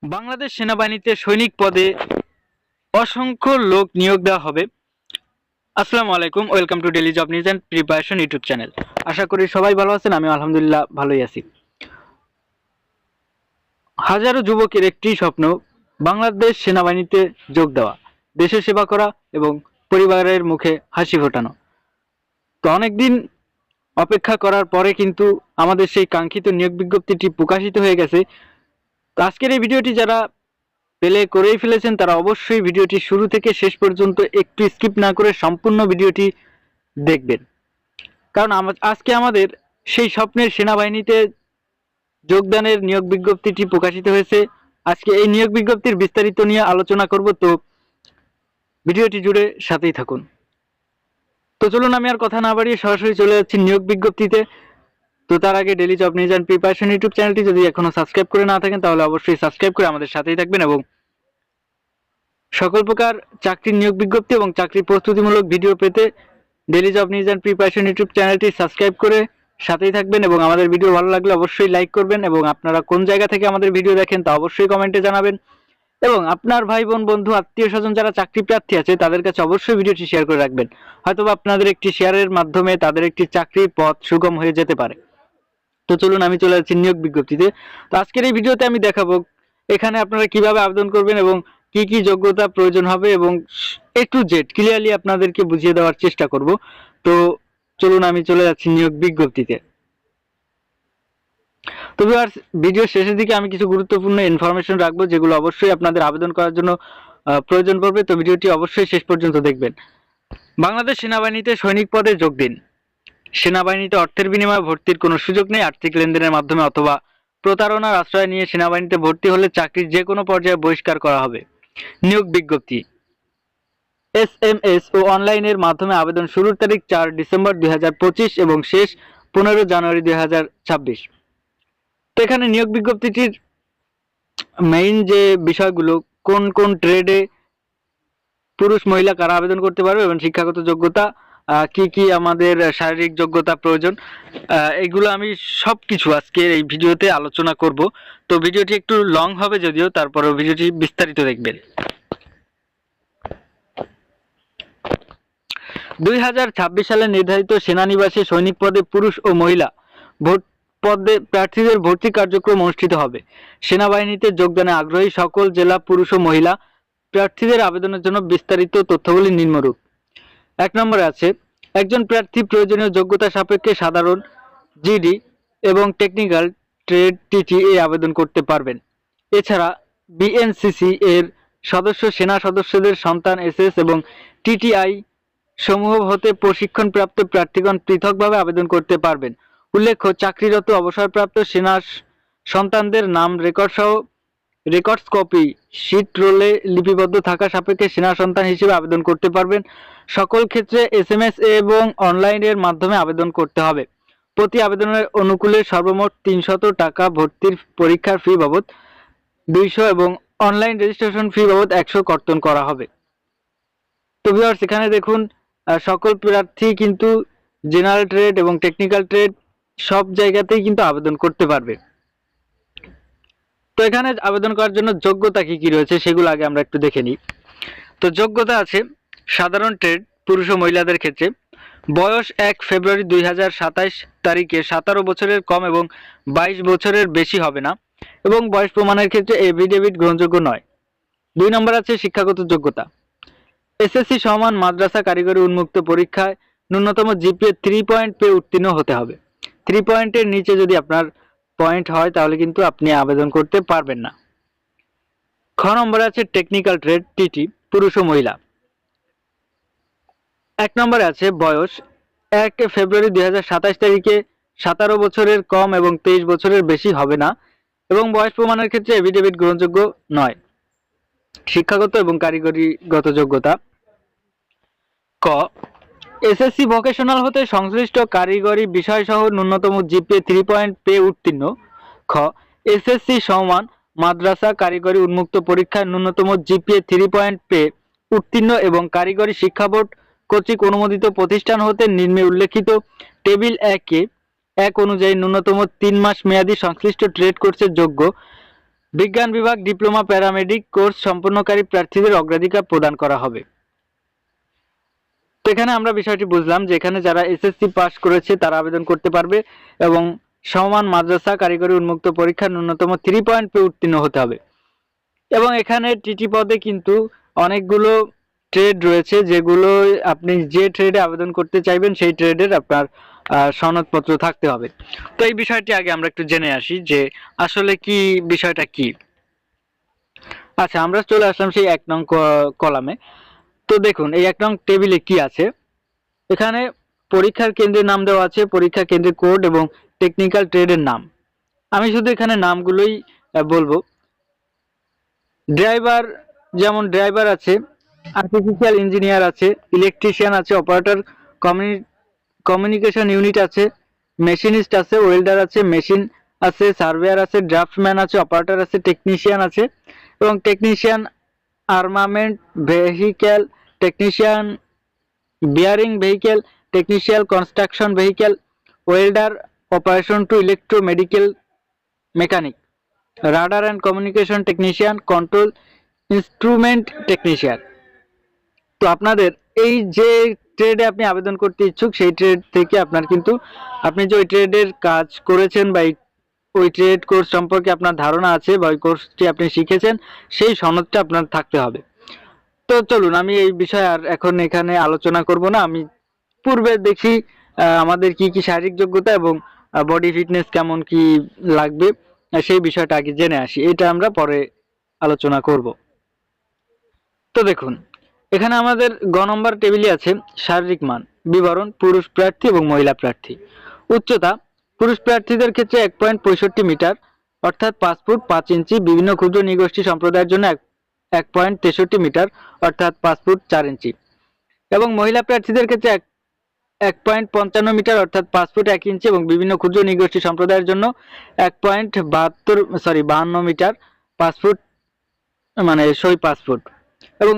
বাংলাদেশ সেনাবাহিনীতে সৈনিক পদে অসংখ্য লোক নিয়োগ দেওয়া হবে। আসসালামু আলাইকুম, welcome to daily job news and preparation YouTube channel. আশা করি সবাই ভালো আছেন, আমি আলহামদুলিল্লাহ ভালোই আছি। হাজারো যুবকের একটি স্বপ্ন বাংলাদেশ সেনাবাহিনীতে যোগ দেওয়া, দেশের সেবা করা এবং পরিবারের মুখে হাসি ফোটানো। তো অনেকদিন অপেক্ষা করার পরে কিন্তু আমাদের সেই কাঙ্ক্ষিত নিয়োগ বিজ্ঞপ্তিটি প্রকাশিত হয়ে গেছে। তো আজকের এই ভিডিওটি যারা প্লে করেই ফেলেছেন তারা অবশ্যই ভিডিওটি শুরু থেকে শেষ পর্যন্ত একটু স্কিপ না করে সম্পূর্ণ ভিডিওটি দেখবেন, কারণ আজকে আমাদের সেই স্বপ্নের সেনাবাহিনীতে যোগদানের নিয়োগ বিজ্ঞপ্তিটি প্রকাশিত হয়েছে। আজকে এই নিয়োগ বিজ্ঞপ্তির বিস্তারিত নিয়ে আলোচনা করব, তো ভিডিওটি জুড়ে সাথেই থাকুন। তো চলুন আমি আর কথা না বাড়িয়ে সরাসরি চলে যাচ্ছি নিয়োগ বিজ্ঞপ্তিতে। তো তার আগে daily job news and preparation YouTube চ্যানেলটি যদি এখনো সাবস্ক্রাইব করে না থাকেন তাহলে অবশ্যই সাবস্ক্রাইব করে আমাদের সাথেই থাকবেন এবং সকল প্রকার চাকরির নিয়োগ বিজ্ঞপ্তি এবং চাকরির প্রস্তুতিমূলক ভিডিও পেতে daily job news and preparation YouTube চ্যানেলটি সাবস্ক্রাইব করে সাথেই থাকবেন এবং আমাদের ভিডিও ভালো লাগলে অবশ্যই লাইক করবেন এবং আপনারা কোন জায়গা থেকে আমাদের ভিডিও দেখেন তা অবশ্যই কমেন্টে জানাবেন এবং আপনার ভাই বোন বন্ধু আত্মীয় স্বজন যারা চাকরি প্রার্থী আছে তাদের কাছে অবশ্যই ভিডিওটি শেয়ার করে রাখবেন। হয়তোবা আপনাদের একটি শেয়ারের মাধ্যমে তাদের একটি চাকরির পথ সুগম হয়ে যেতে পারে। তো চলুন আমি চলে যাচ্ছি নিয়োগ বিজ্ঞপ্তিতে। তো আজকের এই ভিডিওতে আমি দেখাবো এখানে আপনারা কিভাবে আবেদন করবেন এবং কি কি যোগ্যতা প্রয়োজন হবে এবং এ টু জেড ক্লিয়ারলি আপনাদেরকে বুঝিয়ে দেওয়ার চেষ্টা করব। তো চলুন আমি চলে যাচ্ছি নিয়োগ বিজ্ঞপ্তিতে। তো ভিউয়ার্স, ভিডিও শেষের দিকে আমি কিছু গুরুত্বপূর্ণ ইনফরমেশন রাখবো যেগুলো অবশ্যই আপনাদের আবেদন করার জন্য প্রয়োজন পড়বে। তো ভিডিওটি অবশ্যই শেষ পর্যন্ত দেখবেন। বাংলাদেশ সেনাবাহিনীতে সৈনিক পদে যোগ দিন। সেনাবাহিনীতে অর্থের বিনিময়ে ভর্তির কোনো সুযোগ নেই। আর্থিক লেনদেনের মাধ্যমে অথবা প্রতারণার আশ্রয় নিয়ে সেনাবাহিনীতে ভর্তি হলে চাকরির যে কোনো পর্যায়ে বহিষ্কার করা হবে। নিয়োগ বিজ্ঞপ্তি SMS ও অনলাইনের মাধ্যমে আবেদন শুরুর তারিখ 4 ডিসেম্বর 2025 এবং শেষ 15 জানুয়ারি 2026। তো এখানে নিয়োগ বিজ্ঞপ্তিটির মেইন যে বিষয়গুলো, কোন কোন ট্রেডে পুরুষ মহিলা কারা আবেদন করতে পারবে এবং শিক্ষাগত যোগ্যতা কি কি আমাদের শারীরিক যোগ্যতা প্রয়োজন, এগুলো আমি সবকিছু আজকের এই ভিডিওতে আলোচনা করব। তো ভিডিওটি একটু লং হবে যদিও, তারপরেও ভিডিওটি বিস্তারিত দেখবেন। 2026 সালে নির্ধারিত সেনানিবাসে সৈনিক পদে পুরুষ ও মহিলা পদে প্রার্থীদের ভর্তি কার্যক্রম অনুষ্ঠিত হবে। সেনাবাহিনীতে যোগদানে আগ্রহী সকল জেলা পুরুষ ও মহিলা প্রার্থীদের আবেদনের জন্য বিস্তারিত তথ্যগুলি নিম্নরূপ। 1 নম্বরে আছে, একজন প্রার্থী প্রয়োজনীয় যোগ্যতা সাপেক্ষে সাধারণ জিডি এবং টেকনিক্যাল ট্রেড টিটি এ আবেদন করতে পারবেন। এছাড়া বিএনসিসি এর সদস্য সেনা সদস্যদের সন্তান এসএস এবং টিটিআই সমূহ হতে প্রশিক্ষণপ্রাপ্ত প্রার্থীগণ পৃথকভাবে আবেদন করতে পারবেন। উল্লেখ্য, চাকরিরত অবসরপ্রাপ্ত সেনা সন্তানদের নাম রেকর্ডস কপি শীট রোলে লিপিবদ্ধ থাকা সাপেক্ষে সেনা সন্তান হিসেবে আবেদন করতে পারবেন। সকল ক্ষেত্রে SMS এবং অনলাইনের মাধ্যমে আবেদন করতে হবে। প্রতি আবেদনের অনুকূলে সর্বমোট 300 টাকা ভর্তির পরীক্ষার ফি বাবদ 200 এবং অনলাইন রেজিস্ট্রেশন ফি বাবদ 100 কর্তন করা হবে। তো ভিউয়ার্স, এখানে দেখুন সকল প্রার্থী কিন্তু জেনারেল ট্রেড এবং টেকনিক্যাল ট্রেড সব জায়গাতেই কিন্তু আবেদন করতে পারবে। তো এখানে আবেদন করার জন্য যোগ্যতা কি কি রয়েছে সেগুলো আগে আমরা একটু দেখে নিই। তো যোগ্যতা আছে সাধারণ ট্রেড পুরুষ ও মহিলাদের ক্ষেত্রে বয়স 1 ফেব্রুয়ারি 2027 তারিখে 17 বছরের কম এবং 22 বছরের বেশি হবে না এবং বয়স প্রমাণের ক্ষেত্রে এফিডেভিট গ্রহণযোগ্য নয়। 2 নম্বর আছে শিক্ষাগত যোগ্যতা। এসএসসি সমান মাদ্রাসা কারিগরি উন্মুক্ত পরীক্ষায় ন্যূনতম জিপিএ 3 পয়েন্ট পেয়ে উত্তীর্ণ হতে হবে। 3 পয়েন্টের নিচে যদি আপনার পয়েন্ট হয় তাহলে কিন্তু আপনি আবেদন করতে পারবেন না। খ নম্বরে আছে টেকনিক্যাল ট্রেড টিটি পুরুষ ও মহিলা। 1 নম্বরে আছে বয়স 1 ফেব্রুয়ারি 2027 তারিখে 17 বছরের কম এবং 23 বছরের বেশি হবে না এবং বয়স প্রমাণের ক্ষেত্রে এফিডেভিট গ্রহণযোগ্য নয়। শিক্ষাগত এবং কারিগরিগত যোগ্যতা। ক এসএসসি ভোকেশনাল হতে সংশ্লিষ্ট কারিগরি বিষয় সহ ন্যূনতম জিপিএ 3 পয়েন্ট পেয়ে উত্তীর্ণ। খ এসএসসি সমান মাদ্রাসা কারিগরি উন্মুক্ত পরীক্ষায় ন্যূনতম জিপিএ 3 পয়েন্ট পেয়ে উত্তীর্ণ এবং কারিগরি শিক্ষা বোর্ড কর্তৃক অনুমোদিত প্রতিষ্ঠান হতে নিম্নে উল্লেখিত টেবিল 1 অনুযায়ী ন্যূনতম 3 মাস মেয়াদী সংশ্লিষ্ট ট্রেড কোর্সের যোগ্য বিজ্ঞান বিভাগ ডিপ্লোমা প্যারামেডিক কোর্স সম্পন্নকারী প্রার্থীদের অগ্রাধিকার প্রদান করা হবে। তো এখানে আমরা বিষয়টি বুঝলাম যে এখানে যারা এসএসসি পাস করেছে তারা আবেদন করতে পারবে এবং সমমান মাদ্রাসা কারিগরি উন্মুক্ত পরীক্ষার ন্যূনতম 3 পয়েন্ট পেয়ে উত্তীর্ণ হতে হবে। এবং এখানে টিটি পদে কিন্তু অনেকগুলো ট্রেড রয়েছে, যেগুলো আপনি যে ট্রেডে আবেদন করতে চাইবেন সেই ট্রেডের আপনার সনদপত্র থাকতে হবে। তো এই বিষয়টি আগে আমরা একটু জেনে আসি যে আসলে কি বিষয়টা কি। আচ্ছা, আমরা চলে আসলাম সেই 1 নং কলামে। তো দেখুন এই 1 নং টেবিলে কি আছে। এখানে পরীক্ষার কেন্দ্রের নাম দেওয়া আছে, পরীক্ষা কেন্দ্রের কোড এবং টেকনিক্যাল ট্রেডের নাম। আমি শুধু এখানে নামগুলোই বলবো। ড্রাইভার, যেমন ড্রাইভার আছে, আর্টিফিশিয়াল ইঞ্জিনিয়ার আছে, ইলেকট্রিশিয়ান আছে, অপারেটর কমিউনিকেশন ইউনিট আছে, মেশিনিস্ট আছে, ওয়েল্ডার আছে, মেশিন আছে, সার্ভেয়ার আছে, ড্রাফটম্যান আছে, অপারেটর আছে, টেকনিশিয়ান আছে এবং technician armament vehicle, technician bearing vehicle, technical construction vehicle, welder, operation to electro medical mechanic, radar and communication technician, control instrument technician. তো আপনাদের এই যে ট্রেডে আপনি আবেদন করতে ইচ্ছুক সেই ট্রেড থেকে আপনার কিন্তু আপনি যে ওই ট্রেডের কাজ করেছেন বা ওই ট্রেড কোর্স সম্পর্কে আপনার ধারণা আছে বা ওই কোর্সটি আপনি শিখেছেন সেই সনদটা আপনার থাকতে হবে। তো চলুন আমি এই বিষয়ে আর এখন এখানে আলোচনা করব না। আমি পূর্বে দেখি আমাদের কি কি শারীরিক যোগ্যতা এবং বডি ফিটনেস কেমন কি লাগবে সেই বিষয়টা আগে জেনে আসি, এটা আমরা পরে আলোচনা করব। তো দেখুন এখানে আমাদের গ নম্বর টেবিলে আছে শারীরিক মান বিবরণ, পুরুষ প্রার্থী এবং মহিলা প্রার্থী। উচ্চতা পুরুষ প্রার্থীদের ক্ষেত্রে 1.65 মিটার অর্থাৎ 5 ফুট 5 ইঞ্চি, বিভিন্ন ক্ষুদ্র নৃগোষ্ঠী সম্প্রদায়ের জন্য 1.63 মিটার অর্থাৎ 5 ফুট 4 ইঞ্চি এবং মহিলা প্রার্থীদের ক্ষেত্রে 1.55 মিটার অর্থাৎ 5 ফুট 1 ইঞ্চি এবং বিভিন্ন ক্ষুদ্র নৃগোষ্ঠী সম্প্রদায়ের জন্য 1.52 মিটার 5 ফুট মানে 5 ফুট এবং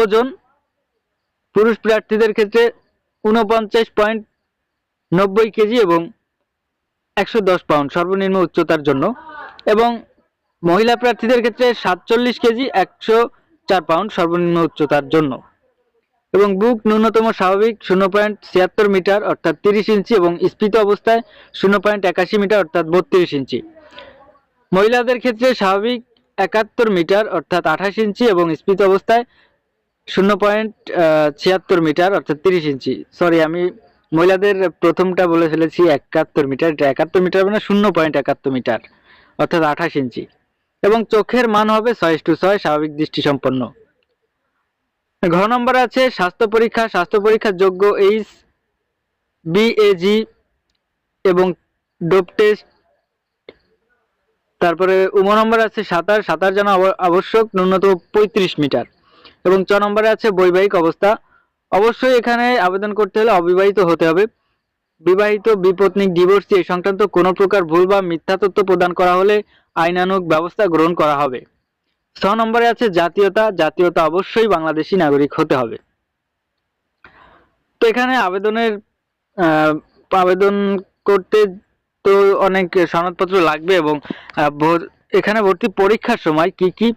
ওজন পুরুষ প্রার্থীদের ক্ষেত্রে 49.90 কেজি এবং 110 পাউন্ড সর্বনিম্ন উচ্চতার জন্য এবং মহিলা প্রার্থীদের ক্ষেত্রে 47 কেজি 104 পাউন্ড সর্বনিম্ন উচ্চতার জন্য এবং বুক ন্যূনতম স্বাভাবিক 0.76 মিটার অর্থাৎ 30 ইঞ্চি এবং স্ফীত অবস্থায় 0.81 মিটার অর্থাৎ 32 ইঞ্চি। মহিলাদের ক্ষেত্রে স্বাভাবিক 71 মিটার অর্থাৎ 28 ইঞ্চি এবং স্ফীত অবস্থায় 0.76 মিটার অর্থাৎ 30 ইঞ্চি। সরি, আমি মহিলাদের প্রথমটা বলে ফেলেছি 71 মিটার, এটা 71 মিটার মানে 0.71 মিটার অর্থাৎ 28 ইঞ্চি এবং চোখের মান হবে 6:6 স্বাভাবিক দৃষ্টি সম্পন্ন। ঘ নম্বর আছে স্বাস্থ্য পরীক্ষা। স্বাস্থ্য পরীক্ষার যোগ্য এইচ বিএজি এবং ডোপ টেস্ট। তারপরে উম নম্বর আছে সাঁতার। সাঁতার জানা আবশ্যক, ন্যূনতম 35 মিটার এবং চ নম্বরে আছে বৈবাহিক অবস্থা। অবশ্যই এখানে আবেদন করতে হলে অবিবাহিত হতে হবে। বিবাহিত, বিপত্নিক, ডিভোর্সি এই সংক্রান্ত কোনো প্রকার ভুল বা মিথ্যা তথ্য প্রদান করা হলে আইনানুগ ব্যবস্থা গ্রহণ করা হবে। 6 নম্বরে আছে জাতীয়তা। জাতীয়তা অবশ্যই বাংলাদেশী নাগরিক হতে হবে। তো এখানে আবেদন করতে তো অনেক সনদপত্র লাগবে এবং এখানে ভর্তি পরীক্ষার সময় কি কি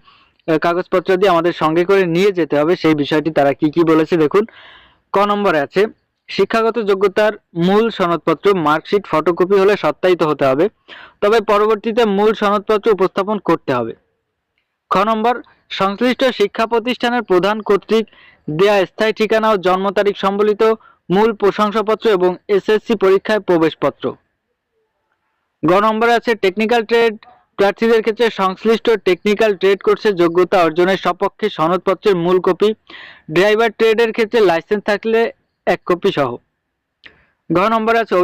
কাগজপত্র দিয়ে আমাদের সঙ্গে করে নিয়ে যেতে হবে সেই বিষয়টি তারা কি কি বলেছে দেখুন। ক নম্বরে আছে শিক্ষাগত যোগ্যতার মূল সনদপত্র মার্কশিট ফটোকপি হলে সত্যায়িত হতে হবে, তবে পরবর্তীতে মূল সনদপত্র উপস্থাপন করতে হবে। খ নম্বর সংশ্লিষ্ট শিক্ষা প্রতিষ্ঠানের প্রধান কর্তৃক দেয়া স্থায়ী ঠিকানা ও জন্ম তারিখ সম্বলিত মূল প্রশংসাপত্র এবং এসএসসি পরীক্ষায় প্রবেশপত্র। গ নম্বরে আছে টেকনিক্যাল ট্রেড প্রার্থীদের ক্ষেত্রে সংশ্লিষ্ট টেকনিক্যাল ট্রেড কোর্সের যোগ্যতা অর্জনের সপক্ষে সনদপত্রের মূল কপি, ড্রাইভার ট্রেডের ক্ষেত্রে লাইসেন্স থাকলে 1 কপি সহ। ঘ নম্বরে আছে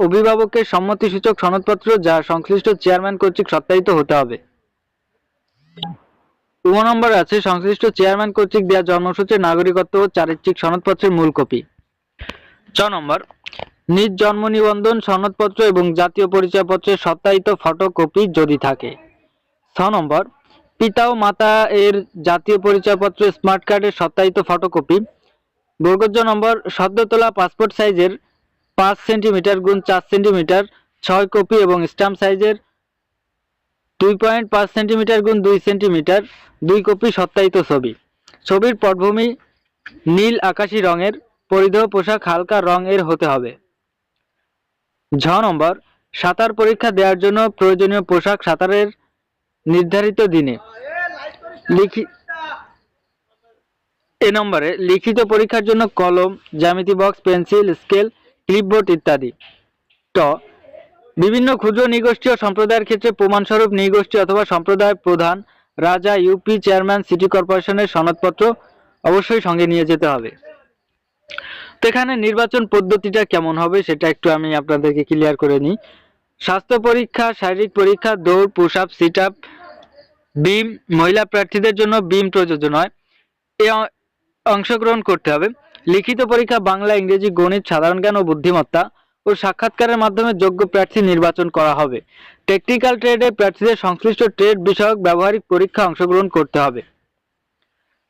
অভিভাবকের সম্মতিসূচক সনদপত্র যা সংশ্লিষ্ট চেয়ারম্যান কর্তৃক সত্যায়িত হতে হবে। উম নম্বরে আছে সংশ্লিষ্ট চেয়ারম্যান কর্তৃক দেওয়া জন্মসূত্রের নাগরিকত্ব ও চারিত্রিক সনদপত্রের মূল কপি। চ নম্বর নিজ জন্ম নিবন্ধন সনদপত্র এবং জাতীয় পরিচয়পত্রের সত্যায়িত ফটোকপি যদি থাকে। 6 নম্বর পিতা ও মাতা এর জাতীয় পরিচয়পত্র স্মার্ট কার্ডের সত্যায়িত ফটোকপি। বর্গজ নম্বর সদ্য তোলা পাসপোর্ট সাইজের 5 সেন্টিমিটার × 4 সেন্টিমিটার 6 কপি এবং স্ট্যাম্প সাইজের 2.5 সেন্টিমিটার গুণ 2 সেন্টিমিটার, 2 কপি সত্যায়িত ছবি। ছবির পটভূমি নীল আকাশি রঙের, পরিধেয় পোশাক হালকা রং এর হতে হবে। ঝ নম্বর, সাঁতার পরীক্ষা দেওয়ার জন্য প্রয়োজনীয় পোশাক সাঁতারের নির্ধারিত দিনে। এ নম্বরে লিখিত পরীক্ষার জন্য কলম, জ্যামিতি বক্স, পেন্সিল, স্কেল, ক্লিপবোর্ড ইত্যাদি। ট, বিভিন্ন ক্ষুদ্র নৃগোষ্ঠী ও সম্প্রদায়ের ক্ষেত্রে প্রমাণস্বরূপ নৃগোষ্ঠী অথবা সম্প্রদায় প্রধান, রাজা, ইউপি চেয়ারম্যান, সিটি কর্পোরেশনের সনদপত্র অবশ্যই সঙ্গে নিয়ে যেতে হবে। তো এখানে নির্বাচন পদ্ধতিটা কেমন হবে সেটা একটু আমি আপনাদেরকে ক্লিয়ার করে নিই। স্বাস্থ্য পরীক্ষা, শারীরিক পরীক্ষা, দৌড়, পুশ আপ, সিট আপ, বিম, মহিলা প্রার্থীদের জন্য বিম প্রযোজ্য নয়, এ অংশগ্রহণ করতে হবে। লিখিত পরীক্ষা বাংলা, ইংরেজি, গণিত, সাধারণ জ্ঞান ও বুদ্ধিমত্তা ও সাক্ষাৎকারের মাধ্যমে যোগ্য প্রার্থী নির্বাচন করা হবে। টেকনিক্যাল ট্রেডে প্রার্থীদের সংশ্লিষ্ট ট্রেড বিষয়ক ব্যবহারিক পরীক্ষা অংশগ্রহণ করতে হবে।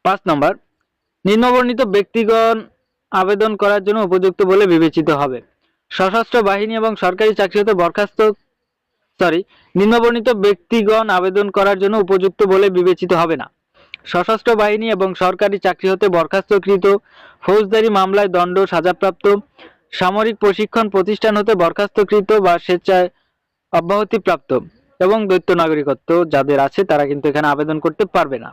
5 নম্বর, নিম্নবর্ণিত ব্যক্তিগণ আবেদন করার জন্য উপযুক্ত বলে বিবেচিত হবে। সশস্ত্র বাহিনী এবং সরকারি চাকরি হতে নিম্নবর্ণিত ব্যক্তিগণ আবেদন করার জন্য উপযুক্ত বলে বিবেচিত হবে না। সশস্ত্র বাহিনী এবং সরকারি চাকরি হতে বরখাস্তকৃত, ফৌজদারি মামলায় দণ্ড, সাজাপ্রাপ্ত, সামরিক প্রশিক্ষণ প্রতিষ্ঠান হতে বরখাস্তকৃত বা স্বেচ্ছায় অব্যাহতিপ্রাপ্ত এবং দ্বৈত নাগরিকত্ব যাদের আছে তারা কিন্তু এখানে আবেদন করতে পারবে না।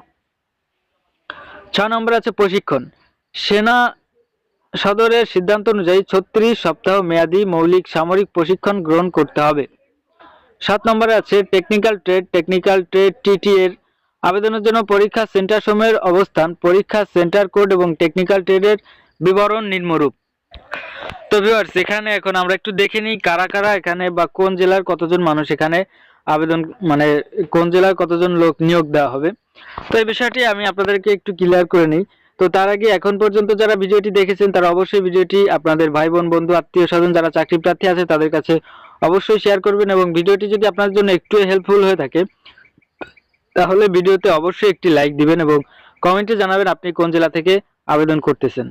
6 নম্বর আছে প্রশিক্ষণ। সেনা সদরের সিদ্ধান্ত অনুযায়ী 36 সপ্তাহ মেয়াদী মৌলিক সামরিক প্রশিক্ষণ গ্রহণ করতে হবে। 7 নম্বরে আছে technical trade. Technical trade TT এর আবেদনের জন্য পরীক্ষা সেন্টার সমূহের অবস্থান, পরীক্ষা সেন্টার কোড এবং টেকনিক্যাল ট্রেডের বিবরণ নিম্নরূপ। তো ভিউয়ার্স, এখানে এখন আমরা একটু দেখে নিই কারা কারা এখানে বা কোন জেলার কতজন মানুষ এখানে আবেদন কোন জেলার কতজন লোক নিয়োগ দেওয়া হবে। তো এই বিষয়টি আমি আপনাদেরকে একটু ক্লিয়ার করে নিই। তো তার আগে এখন পর্যন্ত যারা ভিডিওটি দেখেছেন তারা অবশ্যই ভিডিওটি আপনাদের ভাই বোন, বন্ধু, আত্মীয় স্বজন যারা চাকরি প্রার্থী আছে তাদের কাছে অবশ্যই শেয়ার করবেন এবং ভিডিওটি যদি আপনার জন্য একটু হেল্পফুল হয়ে থাকে তাহলে ভিডিওতে অবশ্যই একটি লাইক দিবেন এবং কমেন্টে জানাবেন আপনি কোন জেলা থেকে আবেদন করতেছেন।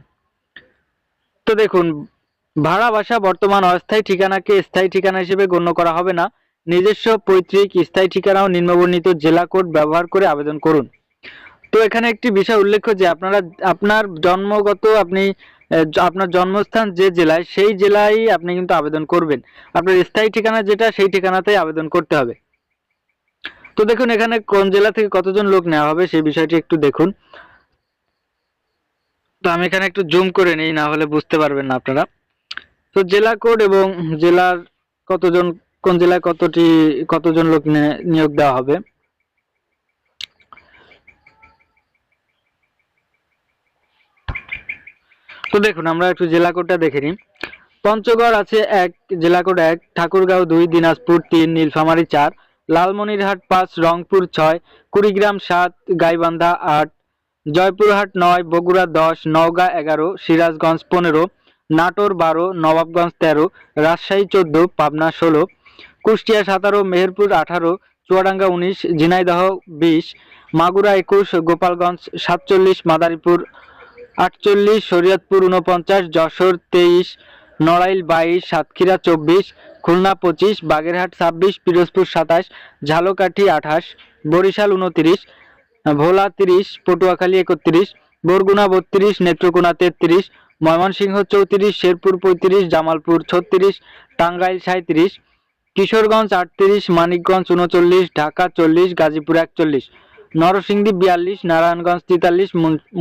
তো দেখুন, ভাড়া বাসা বর্তমান অস্থায়ী ঠিকানাকে স্থায়ী ঠিকানা হিসেবে গণ্য করা হবে না। নিজস্ব পৈতৃক স্থায়ী ঠিকানা ও নিম্নবর্ণিত জেলা কোড ব্যবহার করে আবেদন করুন। তো এখানে একটি বিষয় উল্লেখ্য যে আপনার আপনার জন্মস্থান যে জেলায় সেই জেলায় আপনি কিন্তু আবেদন করবেন। আপনার স্থায়ী ঠিকানা যেটা সেই ঠিকানাতেই আবেদন করতে হবে। তো দেখুন এখানে কোন জেলা থেকে কতজন লোক নেওয়া হবে সেই বিষয়টি একটু দেখুন। তো আমি এখানে একটু জুম করে নিই, না হলে বুঝতে পারবেন না আপনারা। তো জেলা কোড এবং জেলার কোন জেলায় কতজন লোক নিয়োগ দেওয়া হবে। তো দেখুন আমরা একটু জেলা কোডটা দেখে নিই। পঞ্চগড় আছে 1, জেলা কোড 1, ঠাকুরগাঁও 2, দিনাজপুর 3, নীলফামারী 4, লালমনিরহাট 5, রংপুর 6, কুড়িগ্রাম 7, গাইবান্ধা 8, জয়পুরহাট 9, বগুড়া 10, নওগাঁ 11, সিরাজগঞ্জ 15, নাটোর 12, নবাবগঞ্জ 13, রাজশাহী 14, পাবনা 16, কুষ্টিয়া 17, মেহেরপুর 18, চুয়াডাঙ্গা 19, ঝিনাইদহ 20, মাগুরা 21, গোপালগঞ্জ 47, মাদারীপুর 48, শরীয়তপুর 49, যশোর 23, নড়াইল 22, সাতক্ষীরা 24, খুলনা 25, বাগেরহাট 26, পিরোজপুর 27, ঝালকাঠি 28, বরিশাল 29, ভোলা 30, পটুয়াখালী 31, বরগুনা 32, নেত্রকোনা 33, ময়মনসিংহ 34, শেরপুর 35, জামালপুর 36, টাঙ্গাইল 37, কিশোরগঞ্জ 38, মানিকগঞ্জ 39, ঢাকা 40, গাজীপুর 41, নরসিংদী 42, নারায়ণগঞ্জ 43,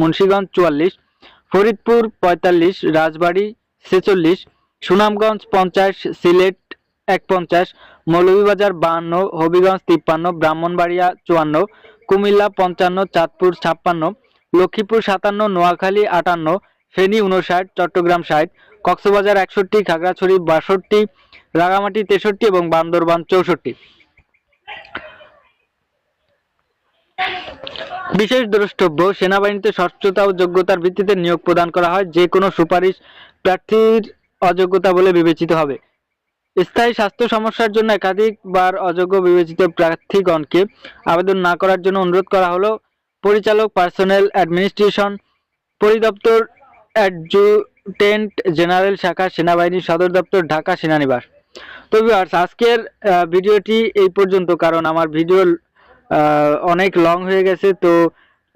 মুন্সিগঞ্জ 44, ফরিদপুর 45, রাজবাড়ী 46, সুনামগঞ্জ 50, সিলেট 51, মৌলভীবাজার 52, হবিগঞ্জ 53, ব্রাহ্মণবাড়িয়া 54, কুমিল্লা 55, চাঁদপুর 56, লক্ষ্মীপুর 57, নোয়াখালী 58, ফেনী 59, চট্টগ্রাম 60, কক্সবাজার 61, খাগড়াছড়ি 62, রাঙামাটি 63 এবং বান্দরবান 64। বিশেষ দ্রষ্টব্য, সেনাবাহিনীতে স্বচ্ছতা ও যোগ্যতার ভিত্তিতে নিয়োগ প্রদান করা হয়। যে কোনো সুপারিশ প্রার্থীর অযোগ্যতা বলে বিবেচিত হবে। স্থায়ী স্বাস্থ্য সমস্যার জন্য একাধিকবার অযোগ্য বিবেচিত প্রার্থীগণকে আবেদন না করার জন্য অনুরোধ করা হলো। পরিচালক, পার্সোনেল অ্যাডমিনিস্ট্রেশন পরিদপ্তর, অ্যাডজুটেন্ট জেনারেল শাখা, সেনাবাহিনী সদর দপ্তর, ঢাকা সেনানিবাস। তো ভিউয়ার্স, আজকের ভিডিওটি এই পর্যন্ত, কারণ আমার ভিডিও অনেক লং হয়ে গেছে। তো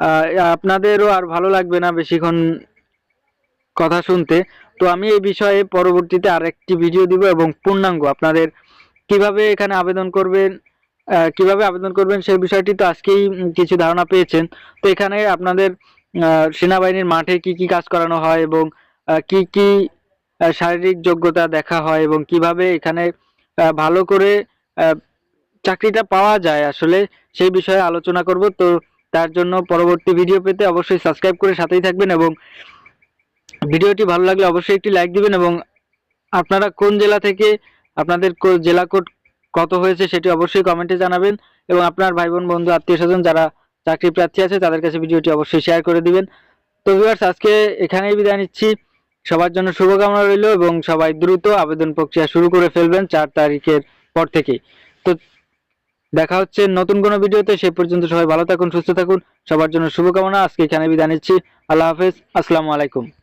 আহ, আপনাদেরও আর ভালো লাগবে না বেশিক্ষণ কথা শুনতে। তো আমি এই বিষয়ে পরবর্তীতে আরেকটি ভিডিও দিব এবং পূর্ণাঙ্গ আপনাদের কিভাবে এখানে আবেদন করবেন, কিভাবে আবেদন করবেন সেই বিষয়টি তো আজকেই কিছু ধারণা পেয়েছেন। তো এখানে আপনাদের সেনাবাহিনীর মাঠে কি কি কাজ করানো হয় এবং কি কি শারীরিক যোগ্যতা দেখা হয় এবং কিভাবে এখানে ভালো করে আহ, চাকরিটা পাওয়া যায় আসলে সেই বিষয়ে আলোচনা করব। তো তার জন্য পরবর্তী ভিডিও পেতে অবশ্যই সাবস্ক্রাইব করে সাথেই থাকবেন এবং ভিডিওটি ভালো লাগলে অবশ্যই একটি লাইক দিবেন এবং আপনারা কোন জেলা থেকে, আপনাদের জেলা কোড কত হয়েছে সেটি অবশ্যই কমেন্টে জানাবেন এবং আপনার ভাই বোন বন্ধু আত্মীয় স্বজন যারা চাকরি প্রার্থী আছে তাদের কাছে ভিডিওটি অবশ্যই শেয়ার করে দিবেন। তো ভিউয়ার্স, আজকে এখানেই বিদায় নিচ্ছি। সবার জন্য শুভকামনা রইল এবং সবাই দ্রুত আবেদন প্রক্রিয়া শুরু করে ফেলবেন 4 তারিখের পর থেকেই। তো দেখা হচ্ছে নতুন কোনো ভিডিওতে, সেই পর্যন্ত সবাই ভালো থাকুন, সুস্থ থাকুন। সবার জন্য শুভকামনা। আজকে এখানে বিদায় নিচ্ছি। আল্লাহ হাফেজ, আসসালামু আলাইকুম।